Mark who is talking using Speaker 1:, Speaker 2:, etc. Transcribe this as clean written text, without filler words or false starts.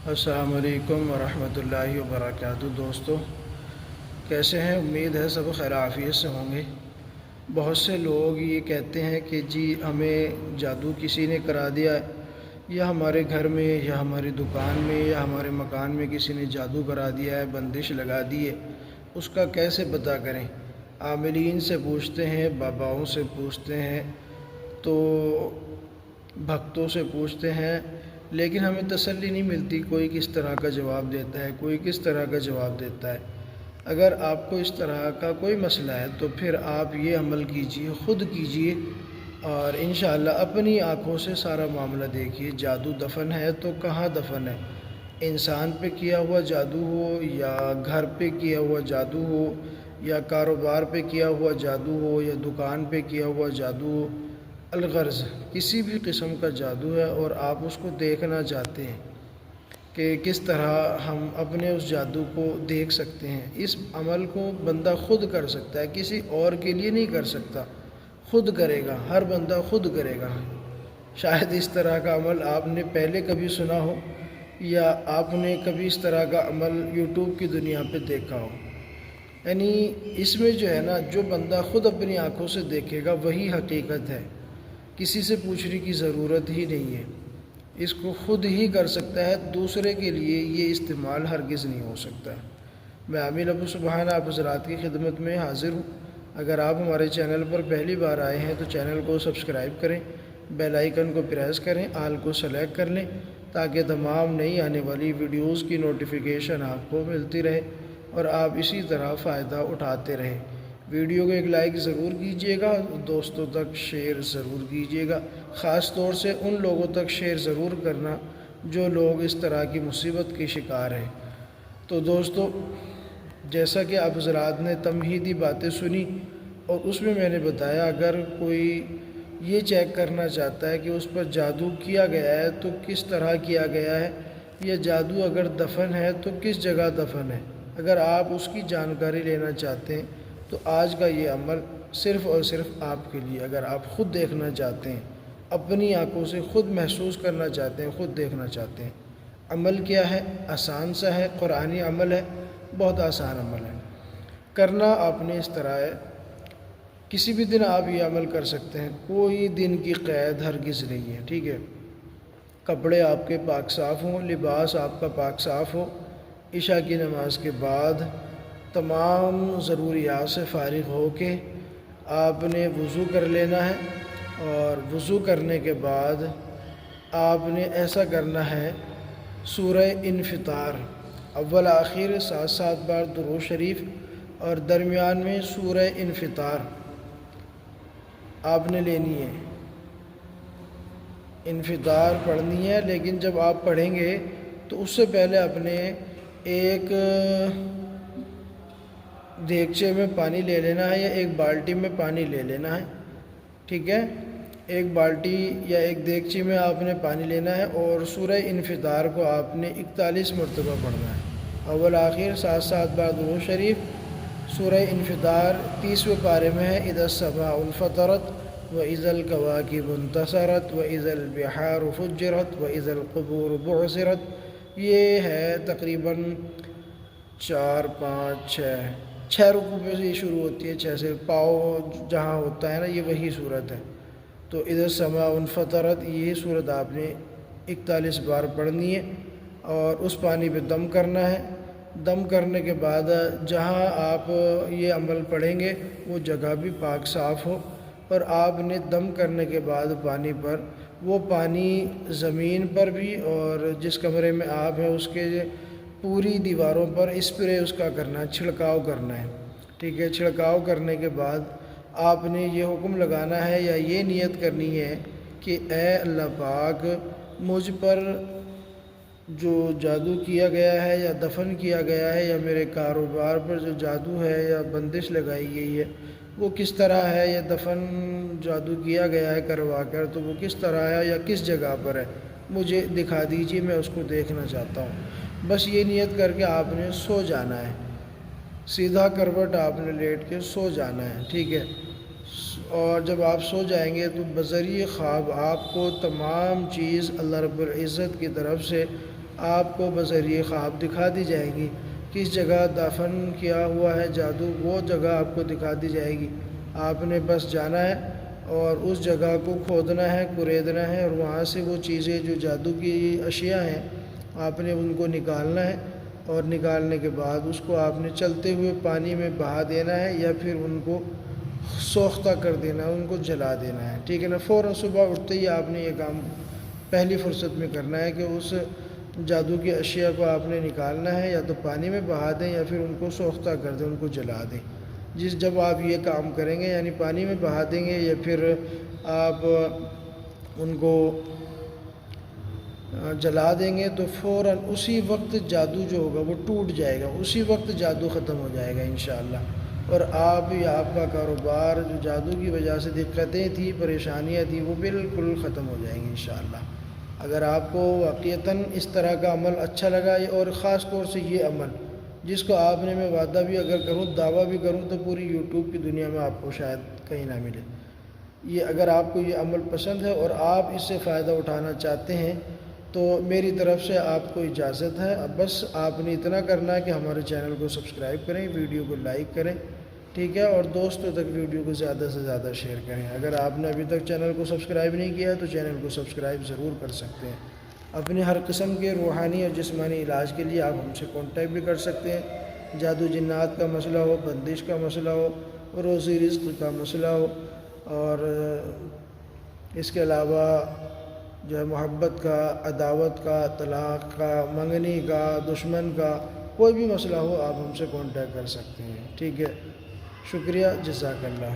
Speaker 1: السلام علیکم ورحمۃ اللہ وبرکاتہ۔ دوستو کیسے ہیں؟ امید ہے سب خیر عافیت سے ہوں گے۔ بہت سے لوگ یہ کہتے ہیں کہ جی ہمیں جادو کسی نے کرا دیا ہے، یا ہمارے گھر میں یا ہماری دکان میں یا ہمارے مکان میں کسی نے جادو کرا دیا ہے، بندش لگا دی ہے۔ اس کا کیسے پتہ کریں؟ عاملین سے پوچھتے ہیں، باباؤں سے پوچھتے ہیں، تو بھکتوں سے پوچھتے ہیں، لیکن ہمیں تسلی نہیں ملتی کوئی کس طرح کا جواب دیتا ہے، کوئی کس طرح کا جواب دیتا ہے۔ اگر آپ کو اس طرح کا کوئی مسئلہ ہے تو پھر آپ یہ عمل کیجئے، خود کیجئے، اور انشاءاللہ اپنی آنکھوں سے سارا معاملہ دیکھیے۔ جادو دفن ہے تو کہاں دفن ہے؟ انسان پہ کیا ہوا جادو ہو، یا گھر پہ کیا ہوا جادو ہو، یا کاروبار پہ کیا ہوا جادو ہو، یا دکان پہ کیا ہوا جادو ہو، الغرض کسی بھی قسم کا جادو ہے اور آپ اس کو دیکھنا چاہتے ہیں کہ کس طرح ہم اپنے اس جادو کو دیکھ سکتے ہیں، اس عمل کو بندہ خود کر سکتا ہے، کسی اور کے لیے نہیں کر سکتا، خود کرے گا، ہر بندہ خود کرے گا۔ شاید اس طرح کا عمل آپ نے پہلے کبھی سنا ہو، یا آپ نے کبھی اس طرح کا عمل یوٹیوب کی دنیا پہ دیکھا ہو۔ یعنی اس میں جو ہے نا، جو بندہ خود اپنی آنکھوں سے دیکھے گا وہی حقیقت ہے، کسی سے پوچھنے کی ضرورت ہی نہیں ہے، اس کو خود ہی کر سکتا ہے، دوسرے کے لیے یہ استعمال ہرگز نہیں ہو سکتا ہے۔ میں عامل ابو سبحان آپ حضرات کی خدمت میں حاضر ہوں۔ اگر آپ ہمارے چینل پر پہلی بار آئے ہیں تو چینل کو سبسکرائب کریں، بیل آئیکن کو پریس کریں، آل کو سلیکٹ کر لیں، تاکہ تمام نئی آنے والی ویڈیوز کی نوٹیفیکیشن آپ کو ملتی رہے اور آپ اسی طرح فائدہ اٹھاتے رہیں۔ ویڈیو کو ایک لائک ضرور کیجیے گا، دوستوں تک شیئر ضرور کیجیے گا، خاص طور سے ان لوگوں تک شیئر ضرور کرنا جو لوگ اس طرح کی مصیبت کے شکار ہیں۔ تو دوستو، جیسا کہ آپ حضرات نے تمہیدی باتیں سنی، اور اس میں نے بتایا اگر کوئی یہ چیک کرنا چاہتا ہے کہ اس پر جادو کیا گیا ہے تو کس طرح کیا گیا ہے، یا جادو اگر دفن ہے تو کس جگہ دفن ہے، اگر آپ اس کی جانکاری لینا چاہتے ہیں تو آج کا یہ عمل صرف اور صرف آپ کے لیے۔ اگر آپ خود دیکھنا چاہتے ہیں، اپنی آنکھوں سے خود محسوس کرنا چاہتے ہیں، خود دیکھنا چاہتے ہیں، عمل کیا ہے؟ آسان سا ہے، قرآنی عمل ہے، بہت آسان عمل ہے۔ کرنا آپ نے اس طرح ہے، کسی بھی دن آپ یہ عمل کر سکتے ہیں، کوئی دن کی قید ہرگز نہیں ہے، ٹھیک ہے؟ کپڑے آپ کے پاک صاف ہوں، لباس آپ کا پاک صاف ہو، عشاء کی نماز کے بعد تمام ضروریات سے فارغ ہو کے آپ نے وضو کر لینا ہے، اور وضو کرنے کے بعد آپ نے ایسا کرنا ہے، سورہ انفطار اول آخر 7 بار درود شریف، اور درمیان میں سورہ انفطار آپ نے لینی ہے، انفطار پڑھنی ہے۔ لیکن جب آپ پڑھیں گے تو اس سے پہلے اپنے ایک دیگچے میں پانی لے لینا ہے، یا ایک بالٹی میں پانی لے لینا ہے، ٹھیک ہے؟ ایک بالٹی یا ایک دیگچی میں آپ نے پانی لینا ہے، اور سورہ انفطار کو آپ نے 41 مرتبہ پڑھنا ہے، اول آخر 7 بار درود شریف۔ سورہ انفطار 30ویں پارے میں ہے، اذا السماء انفطرت واذا الکواکب انتثرت واذا البحار فجرت واذا القبور بعثرت۔ یہ ہے تقریباً 4 5 6 رکوع پہ سے یہ شروع ہوتی ہے، 6 سے پاؤ جہاں ہوتا ہے نا، یہ وہی صورت ہے۔ تو اذا السماء انفطرت یہ صورت آپ نے 41 بار پڑھنی ہے، اور اس پانی پہ دم کرنا ہے۔ دم کرنے کے بعد جہاں آپ یہ عمل پڑھیں گے وہ جگہ بھی پاک صاف ہو، اور آپ نے دم کرنے کے بعد پانی پر، وہ پانی زمین پر بھی اور جس کمرے میں آپ ہیں اس کے پوری دیواروں پر اسپرے اس کا کرنا ہے، چھڑکاؤ کرنا ہے، ٹھیک ہے؟ چھڑکاؤ کرنے کے بعد آپ نے یہ حکم لگانا ہے یا یہ نیت کرنی ہے کہ اے اللہ پاک، مجھ پر جو جادو کیا گیا ہے یا دفن کیا گیا ہے، یا میرے کاروبار پر جو جادو ہے یا بندش لگائی گئی ہے وہ کس طرح ہے، یا دفن جادو کیا گیا ہے کروا کر تو وہ کس طرح ہے یا کس جگہ پر ہے، مجھے دکھا دیجیے، میں اس کو دیکھنا چاہتا ہوں۔ بس یہ نیت کر کے آپ نے سو جانا ہے، سیدھا کروٹ آپ نے لیٹ کے سو جانا ہے، ٹھیک ہے؟ اور جب آپ سو جائیں گے تو بذریعہ خواب آپ کو تمام چیز اللہ رب العزت کی طرف سے آپ کو بذریعہ خواب دکھا دی جائے گی۔ کس جگہ دفن کیا ہوا ہے جادو، وہ جگہ آپ کو دکھا دی جائے گی۔ آپ نے بس جانا ہے اور اس جگہ کو کھودنا ہے، کریدنا ہے، اور وہاں سے وہ چیزیں جو جادو کی اشیاء ہیں آپ نے ان کو نکالنا ہے، اور نکالنے کے بعد اس کو آپ نے چلتے ہوئے پانی میں بہا دینا ہے، یا پھر ان کو سوختہ کر دینا ہے، ان کو جلا دینا ہے، ٹھیک ہے نا۔ فوراً صبح اٹھتے ہی آپ نے یہ کام پہلی فرصت میں کرنا ہے کہ اس جادو کی اشیاء کو آپ نے نکالنا ہے، یا تو پانی میں بہا دیں یا پھر ان کو سوختہ کر دیں، ان کو جلا دیں۔ جب آپ یہ کام کریں گے، یعنی پانی میں بہا دیں گے یا پھر آپ ان کو جلا دیں گے، تو فوراً اسی وقت جادو جو ہوگا وہ ٹوٹ جائے گا، اسی وقت جادو ختم ہو جائے گا انشاءاللہ۔ اور آپ یا آپ کا کاروبار جو جادو کی وجہ سے دقتیں تھیں، پریشانیاں تھیں، وہ بالکل ختم ہو جائیں گی انشاءاللہ۔ اگر آپ کو واقعتاً اس طرح کا عمل اچھا لگا، اور خاص طور سے یہ عمل جس کو آپ نے، میں وعدہ بھی اگر کروں، دعویٰ بھی کروں، تو پوری یوٹیوب کی دنیا میں آپ کو شاید کہیں نہ ملے۔ یہ اگر آپ کو یہ عمل پسند ہے اور آپ اس سے فائدہ اٹھانا چاہتے ہیں، تو میری طرف سے آپ کو اجازت ہے۔ اب بس آپ نے اتنا کرنا ہے کہ ہمارے چینل کو سبسکرائب کریں، ویڈیو کو لائک کریں، ٹھیک ہے، اور دوستوں تک ویڈیو کو زیادہ سے زیادہ شیئر کریں۔ اگر آپ نے ابھی تک چینل کو سبسکرائب نہیں کیا ہے تو چینل کو سبسکرائب ضرور کر سکتے ہیں۔ اپنے ہر قسم کے روحانی اور جسمانی علاج کے لیے آپ ہم سے کانٹیکٹ بھی کر سکتے ہیں۔ جادو جنات کا مسئلہ ہو، بندش کا مسئلہ ہو، روزی رزق کا مسئلہ ہو، اور اس کے علاوہ جو ہے محبت کا، عداوت کا، طلاق کا، منگنی کا، دشمن کا کوئی بھی مسئلہ ہو، آپ ہم سے کانٹیکٹ کر سکتے ہیں، ٹھیک ہے۔ شکریہ، جزاک اللہ۔